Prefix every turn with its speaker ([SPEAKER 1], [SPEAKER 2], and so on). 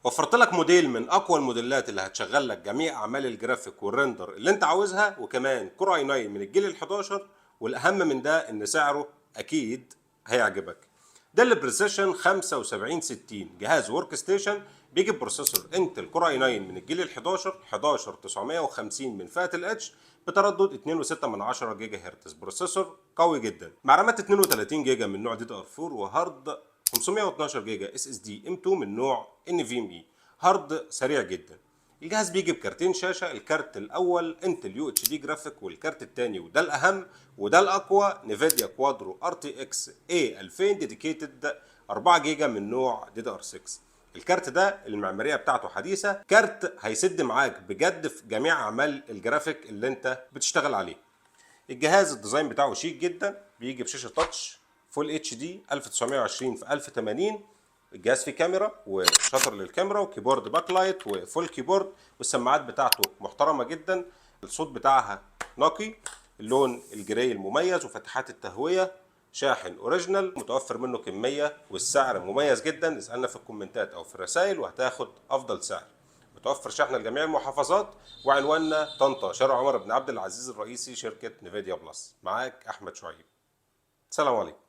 [SPEAKER 1] وفرت لك موديل من اقوى الموديلات اللي هتشغل لك جميع اعمال الجرافيك والريندر اللي انت عاوزها، وكمان كور اي 9 من الجيل ال11. والاهم من ده ان سعره اكيد هيعجبك. ده اللي بريسيشن 7560 جهاز ورك ستيشن، بيجي ببروسيسور انتل كور اي 9 من الجيل ال11 11950 من فئه الاتش بتردد 2.6 جيجا هرتز. بروسيسور قوي جدا مع رامات 32 جيجا من نوع DDR4 وهارد 512 جيجا اس اس دي ام 2 من نوع NVMe. هارد سريع جدا. الجهاز بيجي بكارتين شاشه، الكارت الاول انتل يو اتش دي جرافيك، والكارت الثاني وده الاهم وده الاقوى نيفيديا كوادرو ار تي اكس اي 2000 ديديكيتد 4 جيجا من نوع DDR6. الكارت ده المعماريه بتاعته حديثه، كارت هيسد معاك بجد في جميع اعمال الجرافيك اللي انت بتشتغل عليه. الجهاز الديزاين بتاعه شيك جدا، بيجي بشاشه تاتش فول اتش دي 1920 في 1080. الجهاز فيه كاميرا وشاتر للكاميرا وكيبورد باك لايت وفول كيبورد، والسماعات بتاعته محترمه جدا. الصوت بتاعها نقي، اللون الجراي المميز وفتحات التهويه. شاحن اوريجينال متوفر منه كميه، والسعر مميز جدا. اسالنا في الكومنتات او في الرسائل وهتاخد افضل سعر. متوفر شحن لجميع المحافظات، وعنواننا طنطا، شارع عمر بن عبد العزيز الرئيسي، شركه نيفيديا بلس. معاك احمد شعيب. سلام عليكم.